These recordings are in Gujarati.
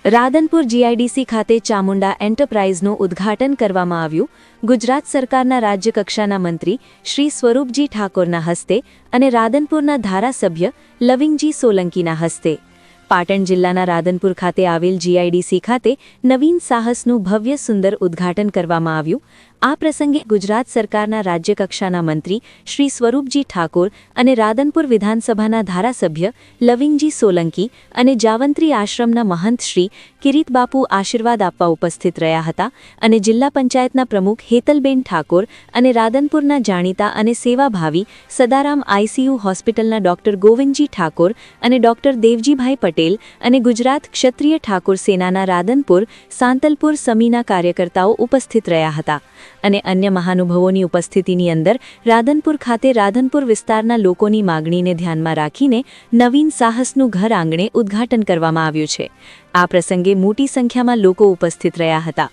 રાધનપુર જીઆઈડીસી ખાતે ચામુંડા એન્ટરપ્રાઇઝનું ઉદ્ઘાટન કરવામાં આવ્યું। ગુજરાત સરકારના રાજ્યકક્ષાના મંત્રી શ્રી સ્વરૂપજી ઠાકોરના હસ્તે અને રાધનપુરના ધારાસભ્ય લવિંગજી સોલંકીના હસ્તે। પાટણ જિલ્લાના રાધનપુર ખાતે આવેલ જીઆઈડીસી ખાતે નવીન સાહસનું ભવ્ય સુંદર ઉદ્ઘાટન કરવામાં આવ્યું। આ પ્રસંગે ગુજરાત સરકારના રાજ્યકક્ષાના મંત્રી શ્રી સ્વરૂપજી ઠાકોર અને રાધનપુર વિધાનસભાના ધારાસભ્ય લવિંગજી સોલંકી અને જાવંત્રી આશ્રમના મહંત શ્રી કિરીટબાપુ આશીર્વાદ આપવા ઉપસ્થિત રહ્યા હતા અને જિલ્લા પંચાયતના પ્રમુખ હેતલબેન ઠાકોર અને રાધનપુરના જાણીતા અને સેવાભાવી સદારામ આઈસીયુ હોસ્પિટલના ડોક્ટર ગોવિંદજી ઠાકોર અને ડોક્ટર દેવજીભાઈ પટેલ અને ગુજરાત ક્ષત્રિય ઠાકોર સેનાના રાધનપુર સાંતલપુર સમીના કાર્યકર્તાઓ ઉપસ્થિત રહ્યા હતા અને અન્ય મહાનુભાવોની ઉપસ્થિતિની અંદર રાધનપુર ખાતે રાધનપુર વિસ્તારના લોકોની માગણીને ધ્યાનમાં રાખીને નવીન સાહસનું ઘર આંગણે ઉદ્ઘાટન કરવામાં આવ્યું છે। આ પ્રસંગે મોટી સંખ્યામાં લોકો ઉપસ્થિત રહ્યા હતા।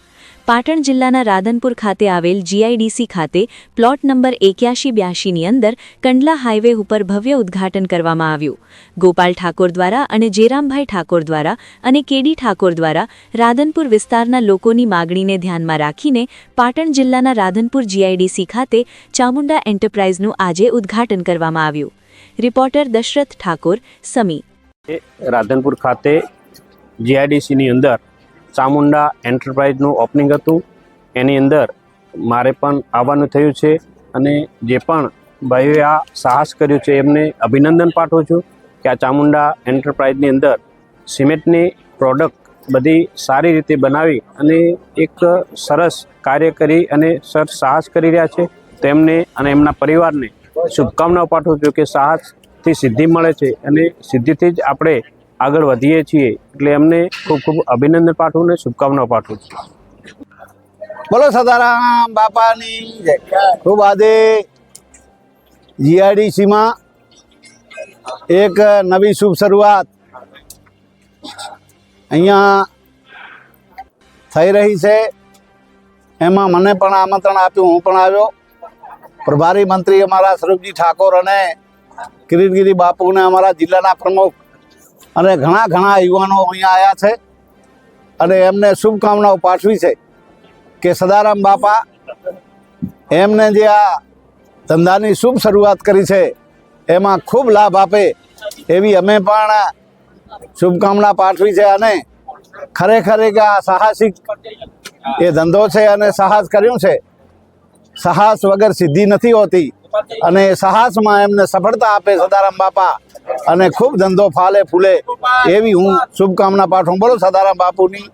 પાટણ જિલ્લાના રાધનપુર ખાતે આવેલ જીઆઈડીસી ખાતે પ્લોટ નંબર 8182ની અંદર કંડલા હાઈવે ઉપર ભવ્ય ઉદ્ઘાટન કરવામાં આવ્યું। ગોપાલ ઠાકોર દ્વારા અને જેરામભાઈ ઠાકોર દ્વારા અને કેડી ઠાકોર દ્વારા રાધનપુર વિસ્તારના લોકોની માગણીને ધ્યાનમાં રાખીને પાટણ જિલ્લાના રાધનપુર જીઆઈડીસી ખાતે ચામુંડા એન્ટરપ્રાઇઝનું આજે ઉદ્ઘાટન કરવામાં આવ્યું। રિપોર્ટર દશરથ ઠાકોર, સમી। રાધનપુર ખાતે જીઆઈડીસીની અંદર ચામુંડા એન્ટરપ્રાઇઝનું ઓપનિંગ હતું। એની અંદર મારે પણ આવવાનું થયું છે અને જે પણ ભાઈઓએ આ સાહસ કર્યું છે એમને અભિનંદન પાઠવું છું કે આ ચામુંડા એન્ટરપ્રાઇઝની અંદર સિમેન્ટની પ્રોડક્ટ બધી સારી રીતે બનાવી અને એક સરસ કાર્ય કરી અને સરસ સાહસ કરી રહ્યા છે। તેમને અને એમના પરિવારને શુભકામનાઓ પાઠવું છું કે સાહસથી સિદ્ધિ મળે છે અને સિદ્ધિથી જ આપણે આગળ વધીએ છીએ, એટલે એમને ખૂબ ખૂબ અભિનંદન પાઠવું ને શુભકામનાઓ પાઠવું છું। બોલો સદારામ બાપાની જય। ખૂબ આજે જીઆઈડીસીમાં એક નવી શુભ શરૂઆત અહીંયા થઈ રહી છે। એમાં મને પણ આમંત્રણ આપ્યું, હું પણ આવ્યો। પ્રભારી મંત્રી અમારા સ્વરૂપજી ઠાકોર અને કિરીટગીરી બાપુને અમારા જિલ્લાના પ્રમુખ અને ઘણા યુવાનો અહીંયા આવ્યા છે અને એમને શુભકામનાઓ પાઠવી છે કે સદારામ બાપા એમને જે આ ધંધાની શુભ શરૂઆત કરી છે એમાં ખૂબ લાભ આપે એવી અમે પણ શુભકામના પાઠવી છે। અને ખરેખર કે આ સાહસિક એ ધંધો છે અને સાહસ કર્યું છે। સાહસ વગર સિદ્ધિ નથી હોતી અને સાહસમાં એમને સફળતા આપે સદારામ બાપા અને ખૂબ ધંધો ફાલે ફૂલે એવી હું શુભકામના પાઠવું। બોલો સદારામ બાપુની